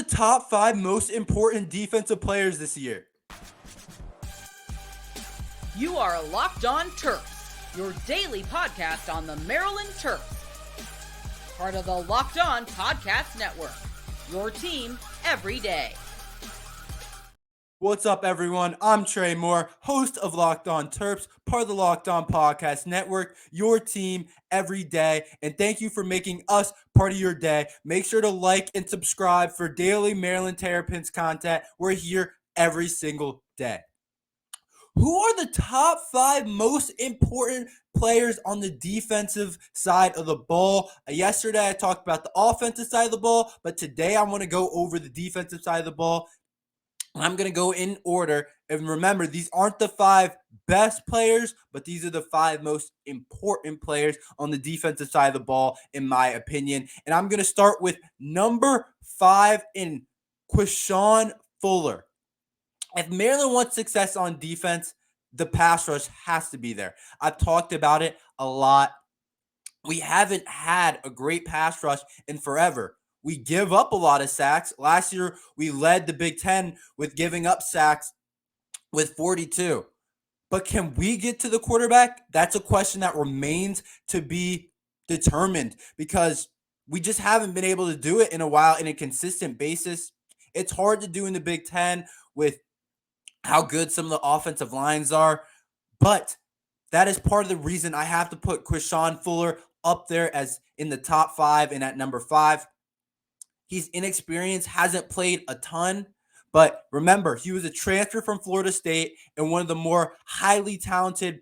the top 5 most important defensive players this year? You are Locked On Terps, your daily podcast on the Maryland Terps. Part of the Locked On Podcast Network, your team every day. What's up, everyone? I'm Tre Moore, host of Locked On Terps, part of the Locked On Podcast Network, your team every day. And thank you for making us part of your day. Make sure to like and subscribe for daily Maryland Terrapins content. We're here every single day. Who are the top 5 most important players on the defensive side of the ball? Yesterday, I talked about the offensive side of the ball, but today I want to go over the defensive side of the ball. I'm going to go in order. And remember, these aren't the 5 best players, but these are the 5 most important players on the defensive side of the ball, in my opinion. And I'm going to start with number 5 in Jaishawn Fuller. If Maryland wants success on defense, the pass rush has to be there. I've talked about it a lot. We haven't had a great pass rush in forever. We give up a lot of sacks. Last year, we led the Big Ten with giving up sacks with 42. But can we get to the quarterback? That's a question that remains to be determined because we just haven't been able to do it in a while in a consistent basis. It's hard to do in the Big Ten with how good some of the offensive lines are. But that is part of the reason I have to put Jaishawn Fuller up there as in the top 5 and at number 5. He's inexperienced, hasn't played a ton, but remember, he was a transfer from Florida State and one of the more highly talented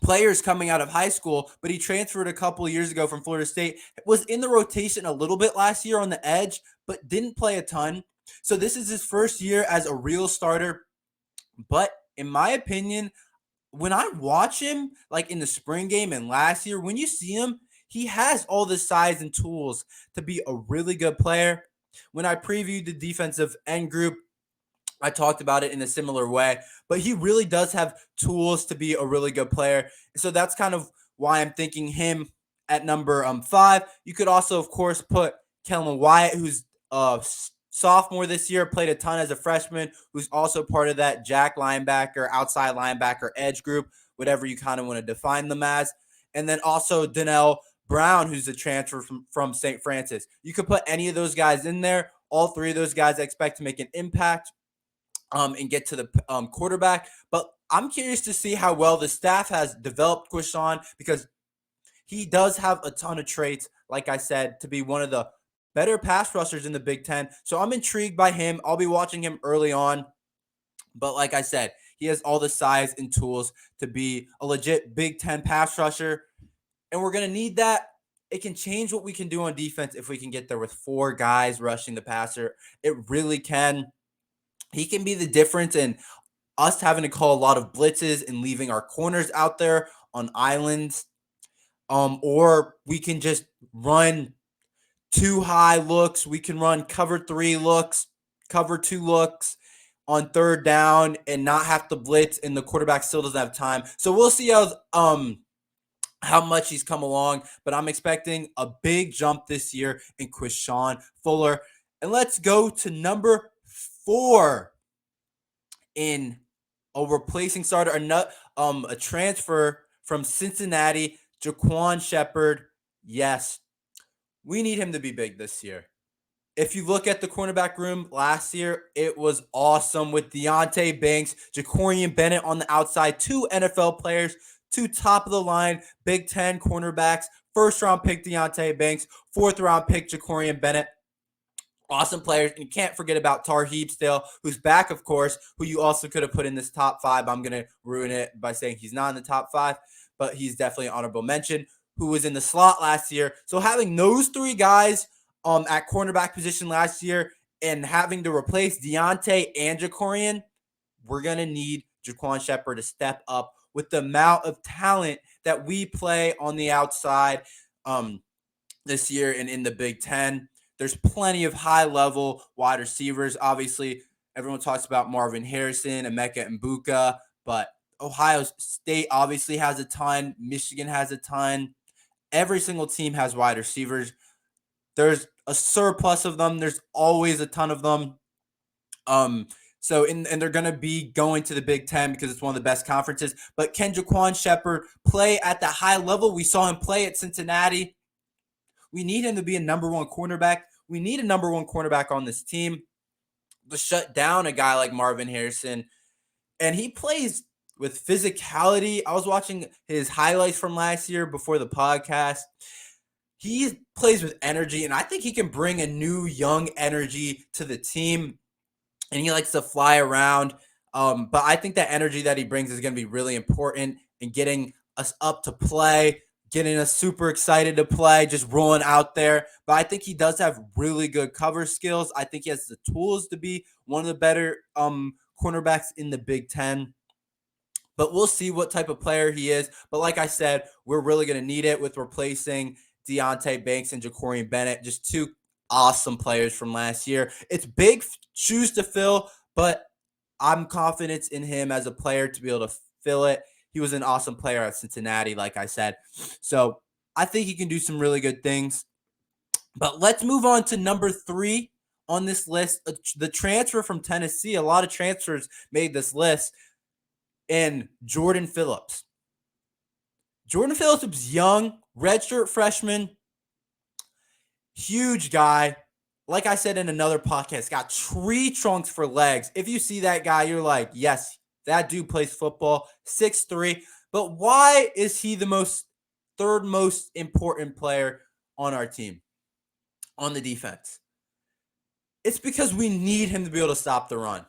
players coming out of high school, but he transferred a couple of years ago from Florida State, was in the rotation a little bit last year on the edge, but didn't play a ton. So this is his first year as a real starter, but in my opinion, when I watch him, like in the spring game and last year, when you see him, he has all the size and tools to be a really good player. When I previewed the defensive end group, I talked about it in a similar way, but he really does have tools to be a really good player. So that's kind of why I'm thinking him at number 5. You could also, of course, put Kellen Wyatt, who's a sophomore this year, played a ton as a freshman, who's also part of that jack linebacker, outside linebacker, edge group, whatever you kind of want to define them as. And then also Donnell Brown, who's a transfer from St. Francis. You could put any of those guys in there. All 3 of those guys I expect to make an impact and get to the quarterback. But I'm curious to see how well the staff has developed Jaishawn because he does have a ton of traits, like I said, to be one of the better pass rushers in the Big Ten. So I'm intrigued by him. I'll be watching him early on. But like I said, he has all the size and tools to be a legit Big Ten pass rusher. And we're going to need that. It can change what we can do on defense if we can get there with 4 guys rushing the passer. It really can. He can be the difference in us having to call a lot of blitzes and leaving our corners out there on islands. Or we can just run 2 high looks. We can run cover 3 looks, cover 2 looks on third down and not have to blitz, and the quarterback still doesn't have time. So we'll see how much he's come along, but I'm expecting a big jump this year in Jaishawn Fuller. And let's go to number 4 in a replacing starter, a transfer from Cincinnati, Jaquan Shepherd. Yes, we need him to be big this year. If you look at the cornerback room last year, it was awesome with Deonte Banks, Jacorian Bennett on the outside, 2 NFL players, 2 top-of-the-line Big Ten cornerbacks, first-round pick Deonte Banks, fourth-round pick Jacorian Bennett. Awesome players. And you can't forget about Tar Heapsdale, who's back, of course, who you also could have put in this top 5. I'm going to ruin it by saying he's not in the top 5, but he's definitely an honorable mention, who was in the slot last year. So having those 3 guys at cornerback position last year and having to replace Deonte and Jacorian, we're going to need Jaquan Shepherd to step up with the amount of talent that we play on the outside this year and in the Big Ten. There's plenty of high-level wide receivers. Obviously, everyone talks about Marvin Harrison, Emeka Mbuka, but Ohio State obviously has a ton. Michigan has a ton. Every single team has wide receivers. There's a surplus of them. There's always a ton of them. And they're going to be going to the Big Ten because it's one of the best conferences. But can Jaquan Shepherd play at the high level? We saw him play at Cincinnati. We need him to be a number one cornerback. We need a number one cornerback on this team to shut down a guy like Marvin Harrison. And he plays with physicality. I was watching his highlights from last year before the podcast. He plays with energy, and I think he can bring a new young energy to the team. And he likes to fly around. But I think that energy that he brings is going to be really important in getting us up to play, getting us super excited to play, just rolling out there. But I think he does have really good cover skills. I think he has the tools to be one of the better cornerbacks in the Big Ten. But we'll see what type of player he is. But like I said, we're really going to need it with replacing Deonte Banks and Ja'Cory Bennett, just two awesome players from last year. It's big shoes to fill, but I'm confident in him as a player to be able to fill it. He was an awesome player at Cincinnati, like I said. So I think he can do some really good things. But let's move on to number 3 on this list. The transfer from Tennessee. A lot of transfers made this list. And Jordan Phillips. Jordan Phillips is young, redshirt freshman. Huge guy. Like I said in another podcast, got tree trunks for legs. If you see that guy, you're like, yes, that dude plays football, 6'3". But why is he the third most important player on our team, on the defense? It's because we need him to be able to stop the run.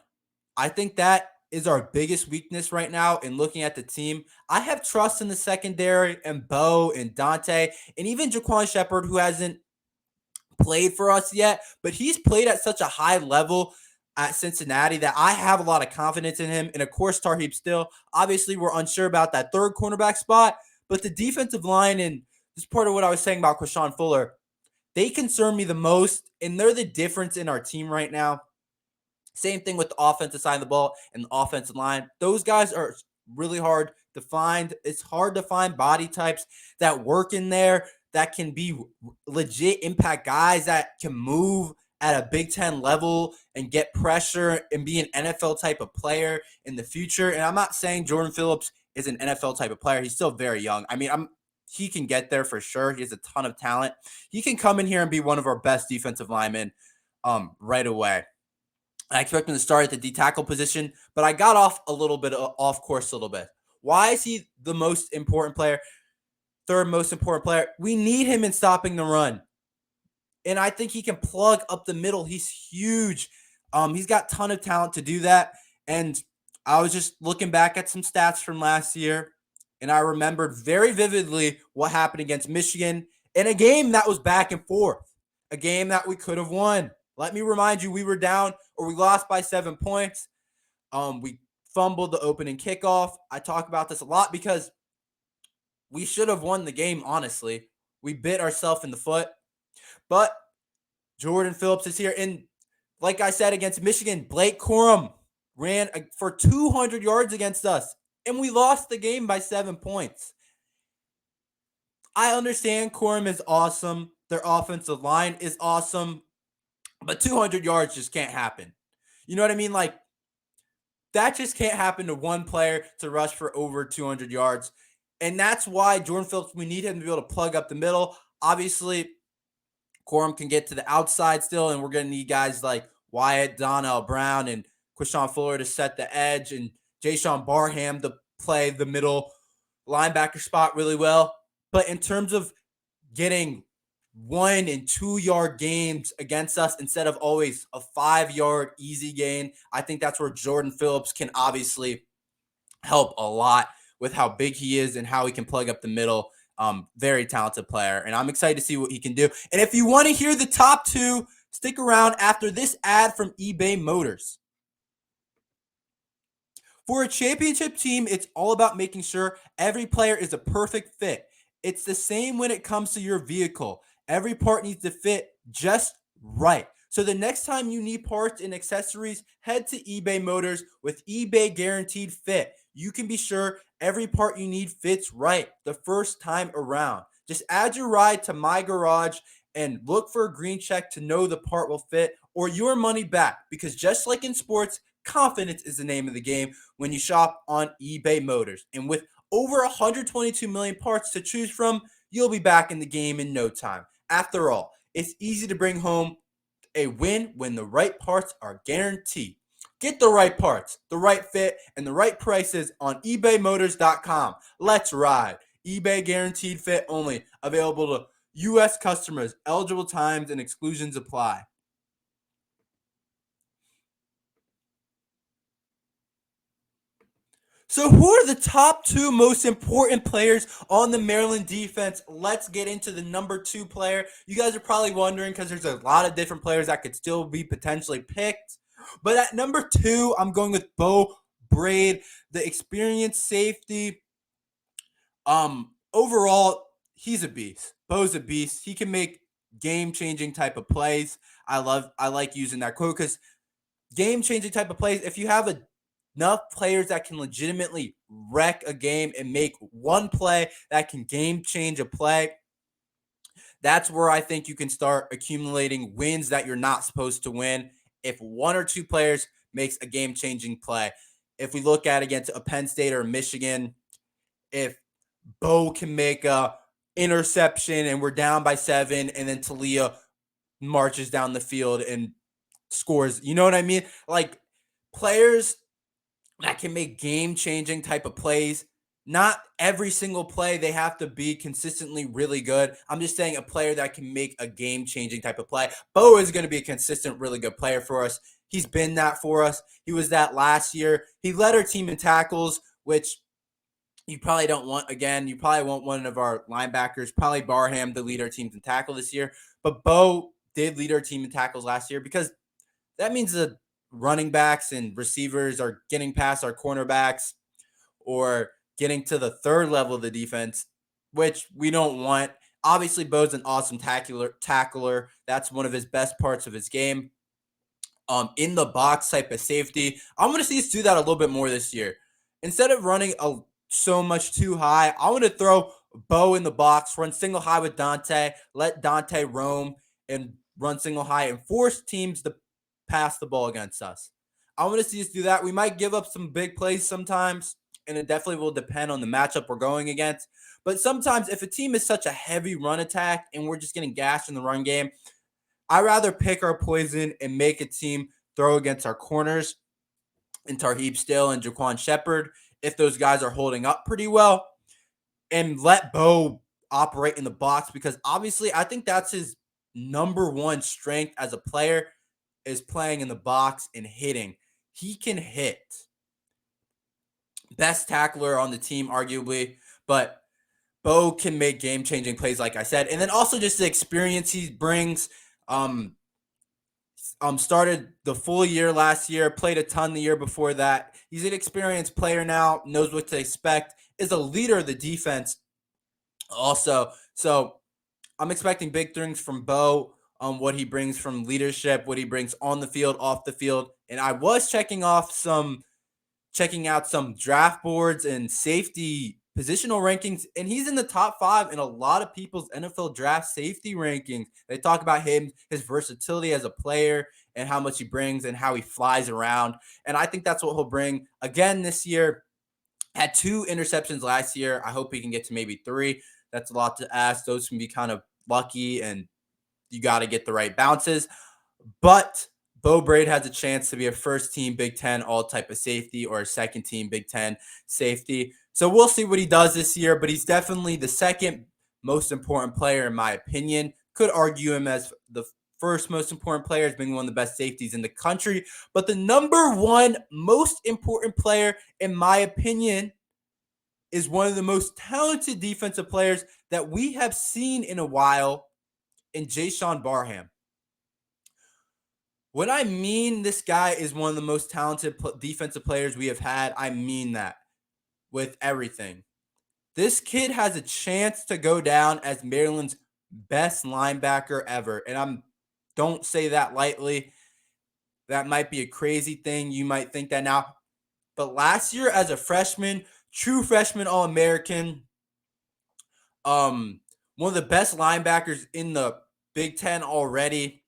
I think that is our biggest weakness right now in looking at the team. I have trust in the secondary and Beau and Dante and even Jaquan Shepherd, who hasn't played for us yet, but he's played at such a high level at Cincinnati that I have a lot of confidence in him. And of course, Tarheeb Still. Obviously, we're unsure about that third cornerback spot, but the defensive line, and this is part of what I was saying about Krishawn Fuller, they concern me the most, and they're the difference in our team right now. Same thing with the offensive side of the ball and the offensive line. Those guys are really hard to find. It's hard to find body types that work in there, that can be legit impact guys, that can move at a Big Ten level and get pressure and be an NFL type of player in the future. And I'm not saying Jordan Phillips is an NFL type of player. He's still very young. I mean, he can get there for sure. He has a ton of talent. He can come in here and be one of our best defensive linemen right away. I expect him to start at the D-tackle position, but I got off course a little bit. Why is he the most important player? Third most important player? We need him in stopping the run. And I think he can plug up the middle. He's huge. He's got a ton of talent to do that. And I was just looking back at some stats from last year, and I remembered very vividly what happened against Michigan in a game that was back and forth, a game that we could have won. Let me remind you, we were down, or we lost by 7 points. We fumbled the opening kickoff. I talk about this a lot because we should have won the game, honestly. We bit ourselves in the foot. But Jordan Phillips is here. And like I said, against Michigan, Blake Corum ran for 200 yards against us. And we lost the game by 7 points. I understand Corum is awesome. Their offensive line is awesome. But 200 yards just can't happen. You know what I mean? Like, that just can't happen to one player to rush for over 200 yards. And that's why Jordan Phillips, we need him to be able to plug up the middle. Obviously, Corum can get to the outside still, and we're going to need guys like Wyatt, Donnell Brown, and Krishawn Fuller to set the edge, and Jaishawn Barham to play the middle linebacker spot really well. But in terms of getting 1 and 2 yard gains against us instead of always a 5 yard easy gain, I think that's where Jordan Phillips can obviously help a lot with how big he is and how he can plug up the middle. Very talented player, and I'm excited to see what he can do. And if you want to hear the top 2, stick around after this ad from eBay Motors. For a championship team, it's all about making sure every player is a perfect fit. It's the same when it comes to your vehicle. Every part needs to fit just right. So the next time you need parts and accessories, head to eBay Motors with eBay Guaranteed Fit. You can be sure every part you need fits right the first time around. Just add your ride to My Garage and look for a green check to know the part will fit or your money back, because just like in sports, confidence is the name of the game when you shop on eBay Motors. And with over 122 million parts to choose from, you'll be back in the game in no time. After all, it's easy to bring home a win when the right parts are guaranteed. Get the right parts, the right fit, and the right prices on ebaymotors.com. Let's ride. eBay guaranteed fit only. Available to U.S. customers. Eligible times and exclusions apply. So who are the top two most important players on the Maryland defense? Let's get into the number 2 player. You guys are probably wondering because there's a lot of different players that could still be potentially picked. But at number 2, I'm going with Beau, Brade, the experienced safety. Overall, he's a beast. Beau's a beast. He can make game-changing type of plays. I like using that quote because game-changing type of plays, if you have enough players that can legitimately wreck a game and make one play that can game-change a play, that's where I think you can start accumulating wins that you're not supposed to win if one or two players makes a game-changing play. If we look at against a Penn State or Michigan, if Beau can make a interception and we're down by 7, and then Taulia marches down the field and scores, you know what I mean? Like, players that can make game-changing type of plays. Not every single play they have to be consistently really good. I'm just saying a player that can make a game-changing type of play. Beau is going to be a consistent, really good player for us. He's been that for us. He was that last year. He led our team in tackles, which you probably don't want. Again, you probably want one of our linebackers, probably Barham, to lead our team in tackle this year. But Beau did lead our team in tackles last year because that means the running backs and receivers are getting past our cornerbacks or getting to the third level of the defense, which we don't want. Obviously, Beau's an awesome tackler. That's one of his best parts of his game. In the box type of safety, I'm going to see us do that a little bit more this year. Instead of running so much too high, I want to throw Beau in the box, run single high with Dante, let Dante roam and run single high and force teams to pass the ball against us. I want to see us do that. We might give up some big plays sometimes, and it definitely will depend on the matchup we're going against. But sometimes if a team is such a heavy run attack and we're just getting gashed in the run game, I'd rather pick our poison and make a team throw against our corners and Tarheeb Still and Jaquan Shepard if those guys are holding up pretty well, and let Beau operate in the box, because obviously I think that's his number one strength as a player, is playing in the box and hitting. He can hit. Best tackler on the team, arguably, but Beau can make game-changing plays, like I said. And then also just the experience he brings. Started the full year last year, played a ton the year before that. He's an experienced player now, knows what to expect, is a leader of the defense also. So I'm expecting big things from Beau on what he brings from leadership, what he brings on the field, off the field. And I was checking out some draft boards and safety positional rankings, and he's in the top 5 in a lot of people's NFL draft safety rankings. They talk about him, his versatility as a player, and how much he brings and how he flies around. And I think that's what he'll bring again this year. Had 2 interceptions last year. I hope he can get to maybe 3. That's a lot to ask. Those can be kind of lucky, and you got to get the right bounces. But Beau Brade has a chance to be a first-team Big Ten all-type of safety or a second-team Big Ten safety. So we'll see what he does this year, but he's definitely the second most important player in my opinion. Could argue him as the first most important player as being one of the best safeties in the country. But the number one most important player, in my opinion, is one of the most talented defensive players that we have seen in a while in Jaishawn Barham. When I mean this guy is one of the most talented defensive players we have had, I mean that with everything. This kid has a chance to go down as Maryland's best linebacker ever. And I don't say that lightly. That might be a crazy thing. You might think that now. But last year as a freshman, true freshman All-American, one of the best linebackers in the Big Ten already.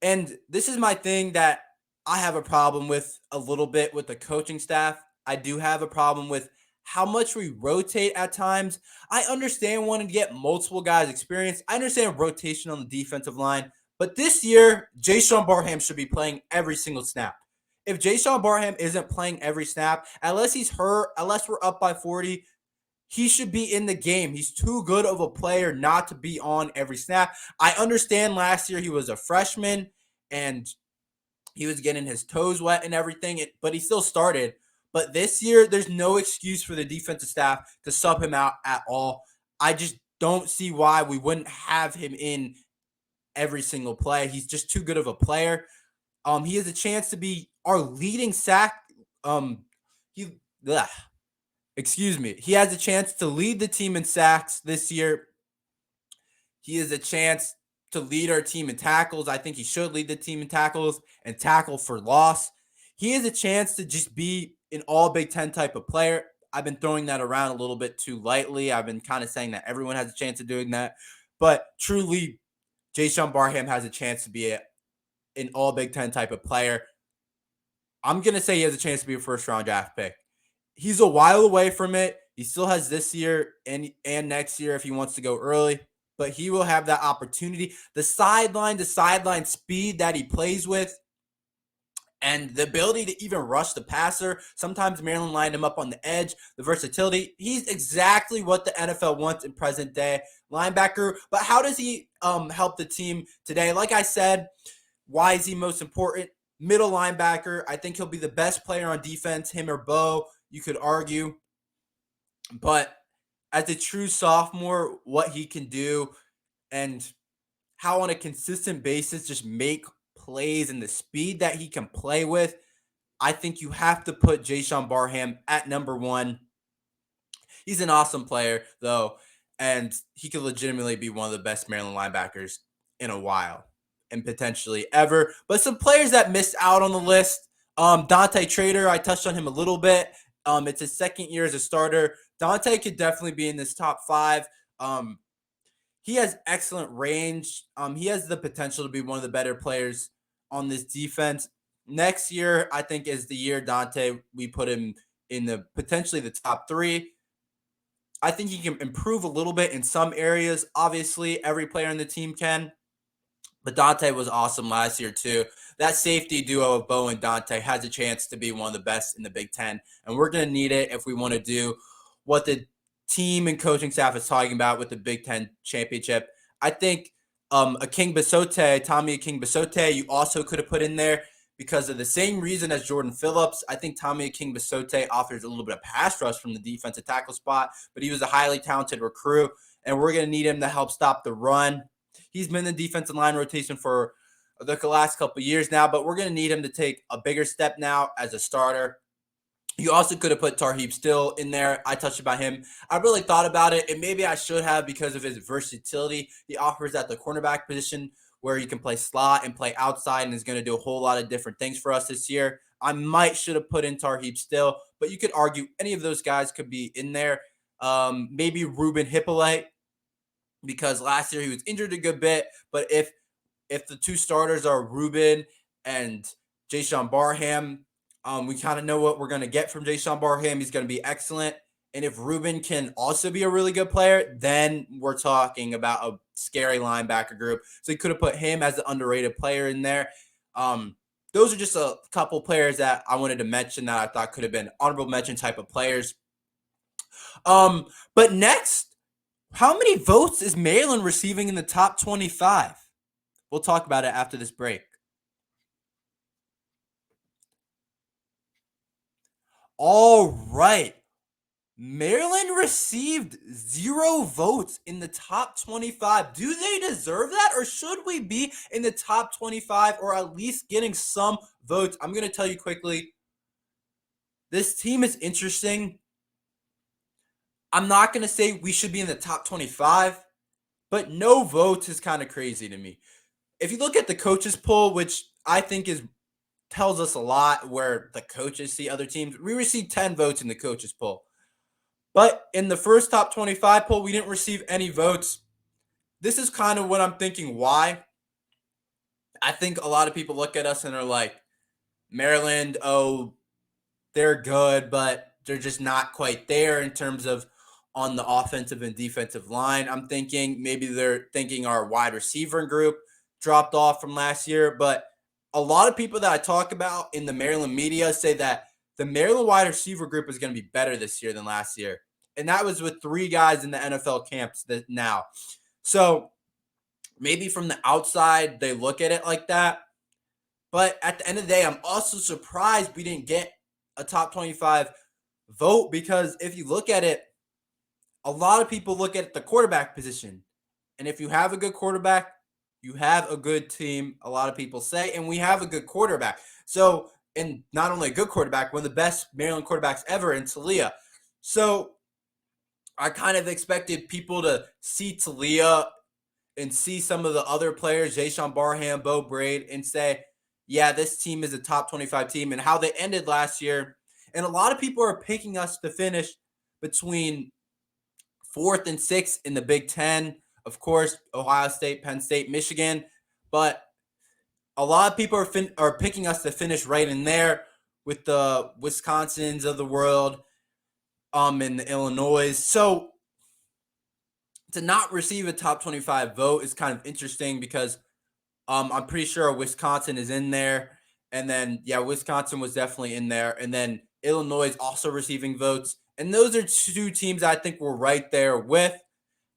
And this is my thing that I have a problem with a little bit with the coaching staff. I do have a problem with how much we rotate at times. I understand wanting to get multiple guys experience. I understand rotation on the defensive line. But this year, Jaishawn Barham should be playing every single snap. If Jaishawn Barham isn't playing every snap, unless he's hurt, unless we're up by 40, he should be in the game. He's too good of a player not to be on every snap. I understand last year he was a freshman and he was getting his toes wet and everything, but he still started. But this year, there's no excuse for the defensive staff to sub him out at all. I just don't see why we wouldn't have him in every single play. He's just too good of a player. He has a chance to be our leading sack. He has a chance to lead the team in sacks this year. He has a chance to lead our team in tackles. I think he should lead the team in tackles and tackle for loss. He has a chance to just be an all Big Ten type of player. I've been throwing that around a little bit too lightly. I've been kind of saying that everyone has a chance of doing that. But truly, Jaishawn Barham has a chance to be an all Big Ten type of player. I'm going to say he has a chance to be a first-round draft pick. He's a while away from it. He still has this year and next year if he wants to go early. But he will have that opportunity. The sideline to sideline speed that he plays with and the ability to even rush the passer. Sometimes Maryland lined him up on the edge. The versatility. He's exactly what the NFL wants in present day linebacker. But how does he help the team today? Like I said, why is he most important? Middle linebacker. I think he'll be the best player on defense, him or Beau, you could argue. But as a true sophomore, what he can do and how on a consistent basis just make plays and the speed that he can play with, I think you have to put Jaishawn Barham at number one. He's an awesome player, though, and he could legitimately be one of the best Maryland linebackers in a while and potentially ever. But some players that missed out on the list, Dante Trader, I touched on him a little bit. It's his second year as a starter. Dante could definitely be in this top five. He has excellent range. He has the potential to be one of the better players on this defense. Next year, I think, is the year Dante, we put him in the potentially the top three. I think he can improve a little bit in some areas. Obviously, every player on the team can. But Dante was awesome last year, too. That safety duo of Beau and Dante has a chance to be one of the best in the Big Ten. And we're going to need it if we want to do what the team and coaching staff is talking about with the Big Ten championship. I think Tommy Aking-Basote, you also could have put in there because of the same reason as Jordan Phillips. I think Tommy Aking-Basote offers a little bit of pass rush from the defensive tackle spot, but he was a highly talented recruit, and we're going to need him to help stop the run. He's been in the defensive line rotation for the last couple of years now, but we're going to need him to take a bigger step now as a starter. You also could have put Tarheeb Still in there. I touched about him. I really thought about it, and maybe I should have because of his versatility he offers at the cornerback position where he can play slot and play outside and is going to do a whole lot of different things for us this year. I should have put in Tarheeb Still, but you could argue any of those guys could be in there. Maybe Ruben Hippolyte, because last year he was injured a good bit. But if the two starters are Ruben and Jaishawn Barham, we kind of know what we're going to get from Jaishawn Barham. He's going to be excellent. And if Ruben can also be a really good player, then we're talking about a scary linebacker group. So you could have put him as an underrated player in there. Those are just a couple players that I wanted to mention that I thought could have been honorable mention type of players. But next, how many votes is Maryland receiving in the top 25? We'll talk about it after this break. All right. Maryland received 0 votes in the top 25. Do they deserve that, or should we be in the top 25 or at least getting some votes? I'm going to tell you quickly. This team is interesting. I'm not going to say we should be in the top 25, but no votes is kind of crazy to me. If you look at the coaches poll, which I think tells us a lot where the coaches see other teams, we received 10 votes in the coaches poll. But in the first top 25 poll, we didn't receive any votes. this is kind of what I'm thinking why. I think a lot of people look at us and are like, Maryland, oh, they're good, but they're just not quite there in terms of on the offensive and defensive line. I'm thinking maybe they're thinking our wide receiver group dropped off from last year, but a lot of people that I talk about in the Maryland media say that the Maryland wide receiver group is going to be better this year than last year. And that was with 3 guys in the NFL camps now. So maybe from the outside, they look at it like that. But at the end of the day, I'm also surprised we didn't get a top 25 vote, because if you look at it, a lot of people look at the quarterback position. And if you have a good quarterback, you have a good team, a lot of people say, and we have a good quarterback. So, and not only a good quarterback, one of the best Maryland quarterbacks ever in Taulia. So I kind of expected people to see Taulia and see some of the other players, Jaishawn, Barham, Beau, Brade, and say, yeah, this team is a top 25 team, and how they ended last year. And a lot of people are picking us to finish between 4th and 6th in the Big Ten. Of course, Ohio State, Penn State, Michigan. But a lot of people are picking us to finish right in there with the Wisconsins of the world, and the Illinois. So to not receive a top 25 vote is kind of interesting, because I'm pretty sure Wisconsin is in there. And then, yeah, Wisconsin was definitely in there. And then Illinois is also receiving votes. And those are 2 teams I think we're right there with.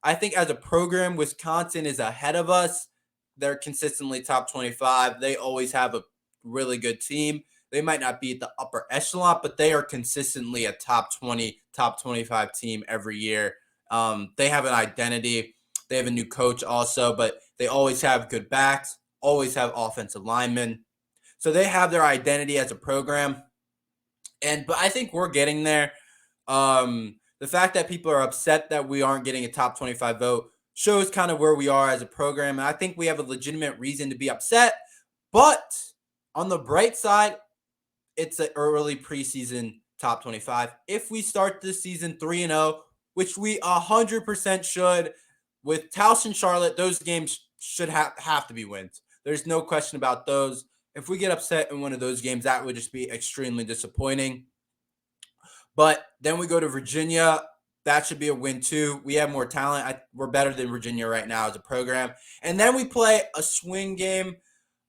I think as a program, Wisconsin is ahead of us. They're consistently top 25. They always have a really good team. They might not be at the upper echelon, but they are consistently a top 20, top 25 team every year. They have an identity. They have a new coach also, but they always have good backs, always have offensive linemen. So they have their identity as a program. But I think we're getting there. The fact that people are upset that we aren't getting a top 25 vote shows kind of where we are as a program. And I think we have a legitimate reason to be upset. But on the bright side, it's an early preseason top 25. If we start this season 3-0, which we 100% should, with Taos and Charlotte, those games should have to be wins. There's no question about those. If we get upset in one of those games, that would just be extremely disappointing. But then we go to Virginia. That should be a win too. We have more talent. We're better than Virginia right now as a program. And then we play a swing game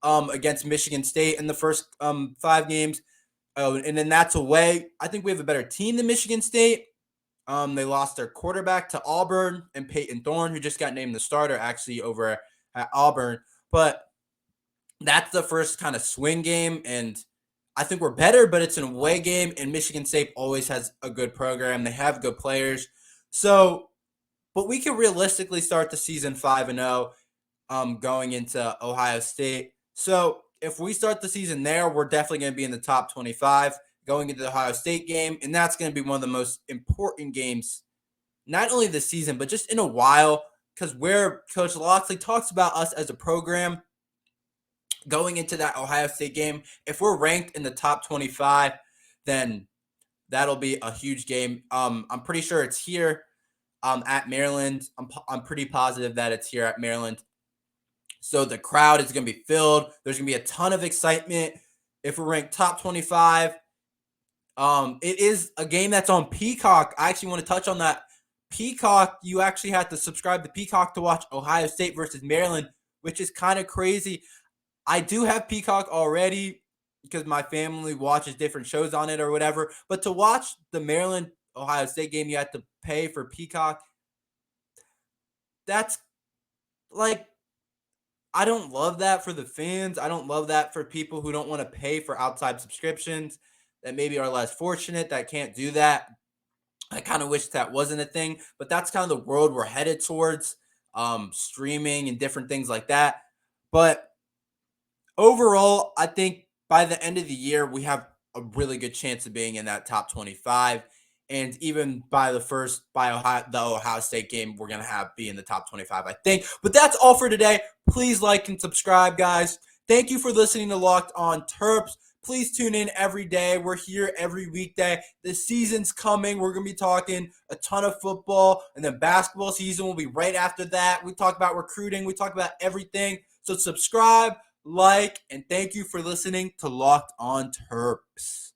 against Michigan State in the first 5 games. And then that's away. I think we have a better team than Michigan State. They lost their quarterback to Auburn and Peyton Thorne, who just got named the starter actually over at Auburn. But that's the first kind of swing game, and I think we're better, but it's an away game, and Michigan State always has a good program. They have good players. So, but we can realistically start the season 5-0 going into Ohio State. So if we start the season there, we're definitely going to be in the top 25 going into the Ohio State game, and that's going to be one of the most important games, not only this season, but just in a while, because where Coach Locksley talks about us as a program going into that Ohio State game, if we're ranked in the top 25, then that'll be a huge game. I'm pretty sure it's here at Maryland. I'm pretty positive that it's here at Maryland. So the crowd is going to be filled. There's going to be a ton of excitement if we're ranked top 25. It is a game that's on Peacock. I actually want to touch on that. Peacock, you actually have to subscribe to Peacock to watch Ohio State versus Maryland, which is kind of crazy. I do have Peacock already because my family watches different shows on it or whatever. But to watch the Maryland-Ohio State game, you have to pay for Peacock. That's like, I don't love that for the fans. I don't love that for people who don't want to pay for outside subscriptions that maybe are less fortunate that can't do that. I kind of wish that wasn't a thing, but that's kind of the world we're headed towards, streaming and different things like that. But overall, I think by the end of the year, we have a really good chance of being in that top 25. And even by the Ohio State game, we're going to be in the top 25, I think. But that's all for today. Please like and subscribe, guys. Thank you for listening to Locked On Terps, Please tune in every day. We're here every weekday. The season's coming. We're going to be talking a ton of football, and then basketball season will be right after that. We talk about recruiting. We talk about everything. So subscribe, like, and thank you for listening to Locked On Terps.